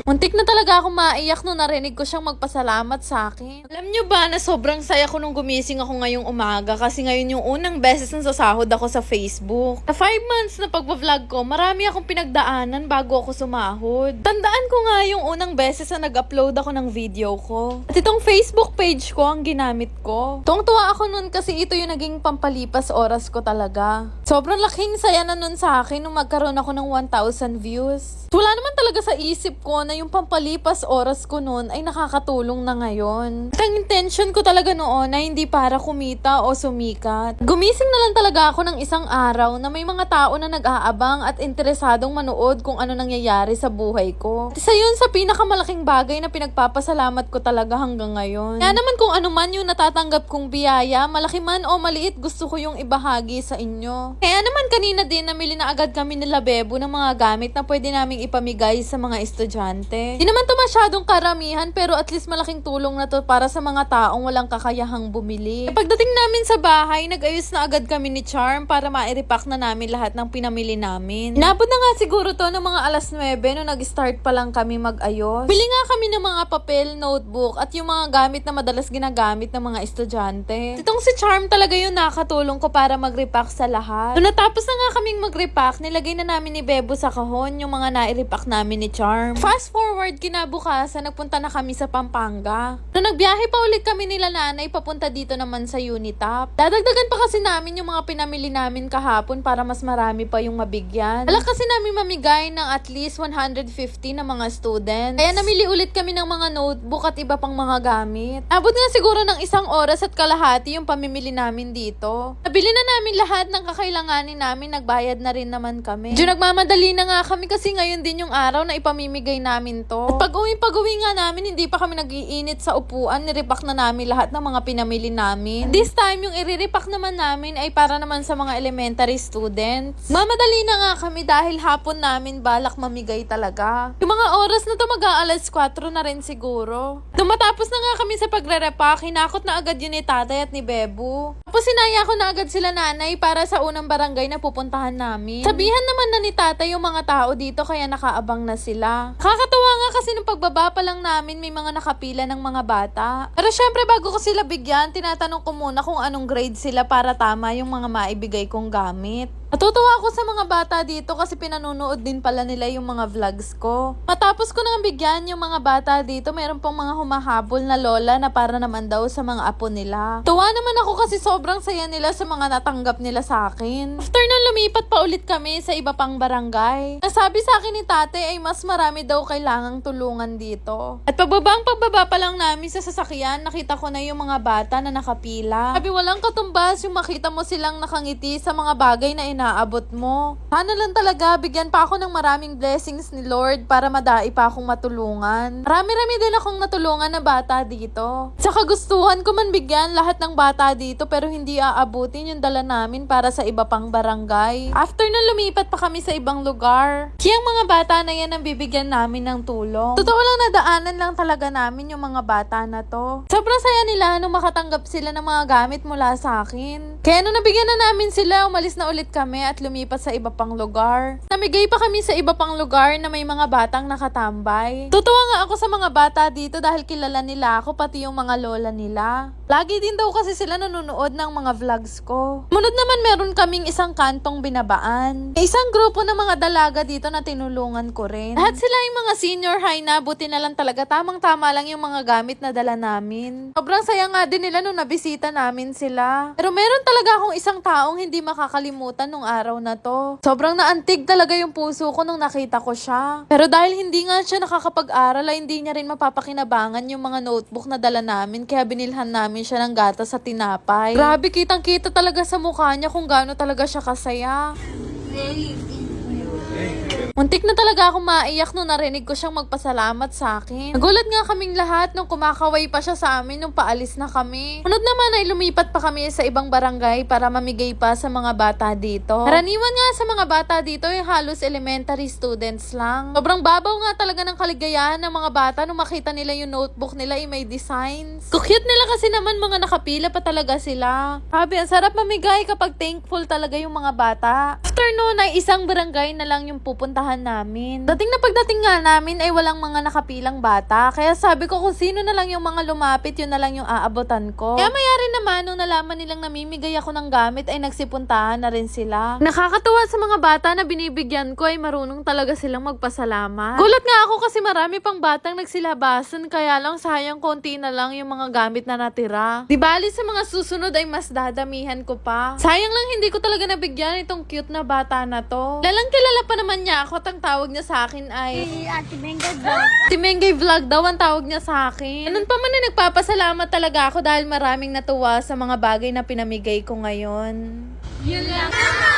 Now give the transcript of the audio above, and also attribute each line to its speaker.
Speaker 1: Muntik na talaga ako maiyak nung narinig ko siyang magpasalamat sa akin. Alam niyo ba na sobrang saya ko nung gumising ako ngayong umaga kasi ngayon yung unang beses na sasahod ako sa Facebook. Sa 5 months na pagbablog ko, marami akong pinagdaanan bago ako sumahod. Tandaan ko nga yung unang beses na nag-upload ako ng video ko. At itong Facebook page ko ang ginamit ko. Tuwang-tuwa ako nun kasi ito yung naging pampalipas oras ko talaga. Sobrang laking saya na nun sa akin nung magkaroon ako ng 1,000 views. Wala naman talaga sa isip ko na yung pampalipas oras ko noon ay nakakatulong na ngayon. At ang intention ko talaga noon ay hindi para kumita o sumikat. Gumising na lang talaga ako ng isang araw na may mga tao na nag-aabang at interesadong manood kung ano nangyayari sa buhay ko. At isa yun sa pinakamalaking bagay na pinagpapasalamat ko talaga hanggang ngayon. Kaya naman kung ano man yung natatanggap kong biyaya, malaki man o maliit, gusto ko yung ibahagi sa inyo. Kaya naman kanina din namili na agad kami nila Bebo ng mga gamit na pwede naming ipamigay sa mga estudyante. Di naman to masyadong karamihan pero at least malaking tulong na to para sa mga taong walang kakayahang bumili. Pagdating namin sa bahay, nag-ayos na agad kami ni Charm para ma-repack na namin lahat ng pinamili namin. Inabot na nga siguro to ng mga alas 9 no nag-start pa lang kami mag-ayos. Bili nga kami ng mga papel, notebook at yung mga gamit na madalas ginagamit ng mga estudyante. Itong si Charm talaga yung nakatulong ko para mag-repack sa lahat. Nung natapos na nga kaming mag-repack, nilagay na namin ni Bebo sa kahon yung mga na-repack namin ni Charm. Fast forward, kinabukasan, nagpunta na kami sa Pampanga. Nung nagbiyahe pa ulit kami nila nanay, papunta dito naman sa Unitap. Dadagdagan pa kasi namin yung mga pinamili namin kahapon para mas marami pa yung mabigyan. Alak kasi namin mamigay ng at least 150 na mga students. Kaya namili ulit kami ng mga notebook at iba pang mga gamit. Abot nga siguro ng 1 oras at kalahati yung pamimili namin dito. Nabili na namin lahat ng kakailanganin namin, nagbayad na rin naman kami. Medyo nagmamadali na nga kami kasi ngayon din yung araw na ipamimigay namin to. At pag-uwi nga namin, hindi pa kami nag-iinit sa upuan, nirepack na namin lahat ng mga pinamili namin. This time, yung i-repack naman namin ay para naman sa mga elementary students. Mamadali na nga kami dahil hapon namin balak mamigay talaga. Yung mga oras na to mag-aalas 4 na rin siguro. Nung matapos na nga kami sa pagre-repack, hinakot na agad yun ni tatay at ni Bebo. Tapos sinaya ko na agad sila nanay para sa unang barangay na pupuntahan namin. Sabihan naman na ni tatay yung mga tao dito kaya nakaabang na sila. Kakatuwa nga kasi nung pagbaba pa lang namin may mga nakapila ng mga bata. Pero syempre bago ko sila bigyan, tinatanong ko muna kung anong grade sila para tama yung mga maibigay kong gamit. Natutuwa ako sa mga bata dito kasi pinanonood din pala nila yung mga vlogs ko. Matapos ko nang bigyan yung mga bata dito, meron pong mga humahabol na lola na para naman daw sa mga apo nila. Tuwa naman ako kasi sobrang saya nila sa mga natanggap nila sa akin. After nung lumipat pa ulit kami sa iba pang barangay, nasabi sa akin ni tate ay mas marami daw kailangang tulungan dito. At pagbaba pa lang namin sa sasakyan, nakita ko na yung mga bata na nakapila. Sabi walang katumbas yung makita mo silang nakangiti sa mga bagay na inaabot mo. Sana lang talaga bigyan pa ako ng maraming blessings ni Lord para madai pa akong matulungan. Marami-rami din akong natulungan na bata dito. Sa kagustuhan ko man bigyan lahat ng bata dito pero hindi aabutin yung dala namin para sa iba pang barangay. After na lumipat pa kami sa ibang lugar, kiyang mga bata na yan ang bibigyan namin ng tulong. Totoo lang nadaanan lang talaga namin yung mga bata na to. Sobrang saya nila nung makatanggap sila ng mga gamit mula sa akin. Kaya nung nabigyan na namin sila, umalis na ulit kami at lumipat sa iba pang lugar. Namigay pa kami sa iba pang lugar na may mga batang nakatambay. Tutuwa nga ako sa mga bata dito dahil kilala nila ako pati yung mga lola nila. Lagi din daw kasi sila nanonood ng mga vlogs ko. Munod naman meron kaming isang kantong binabaan. May isang grupo ng mga dalaga dito na tinulungan ko rin. Lahat sila yung mga senior high na, buti na lang talaga tamang-tama lang yung mga gamit na dala namin. Sobrang saya nga din nila nung nabisita namin sila. Pero meron talaga akong isang taong hindi makakalimutan nung araw na to. Sobrang naantig talaga yung puso ko nung nakita ko siya. Pero dahil hindi nga siya nakakapag-aral ay hindi niya rin mapapakinabangan yung mga notebook na dala namin kaya binilhan namin siya ng gatas sa tinapay. Grabe, kitang-kita talaga sa mukha niya kung gaano talaga siya kasaya. Muntik na talaga ako maiyak nung narinig ko siyang magpasalamat sa akin. Nagulat nga kaming lahat nung kumakaway pa siya sa amin nung paalis na kami. Unod naman ay lumipat pa kami sa ibang barangay para mamigay pa sa mga bata dito. Karaniwan nga sa mga bata dito ay halos elementary students lang. Sobrang babaw nga talaga ng kaligayahan ng mga bata nung makita nila yung notebook nila ay may designs. Cute nila kasi naman mga nakapila pa talaga sila. Sabi, ang sarap mamigay kapag thankful talaga yung mga bata. After noon ay isang barangay na lang yung pupuntahan pupuntahan namin. Pagdating nga namin ay walang mga nakapilang bata. Kaya sabi ko kung sino na lang yung mga lumapit, yun na lang yung aabotan ko. Kaya mayari naman nung nalaman nilang namimigay ako ng gamit ay nagsipuntahan na rin sila. Nakakatuwa sa mga bata na binibigyan ko ay marunong talaga silang magpasalamat. Gulat nga ako kasi marami pang batang nagsilabasan kaya lang sayang konti na lang yung mga gamit na natira. Di bali sa mga susunod ay mas dadamihan ko pa. Sayang lang hindi ko talaga nabigyan itong cute na bata na to. Lalang kilala pa naman niya ako at ang tawag niya sa akin ay
Speaker 2: Ate Mengay Vlog.
Speaker 1: si Mengay Vlog daw ang tawag niya sa akin. Ganun pa man na nagpapasalamat talaga ako dahil maraming natuwa sa mga bagay na pinamigay ko ngayon.
Speaker 2: Yun lang.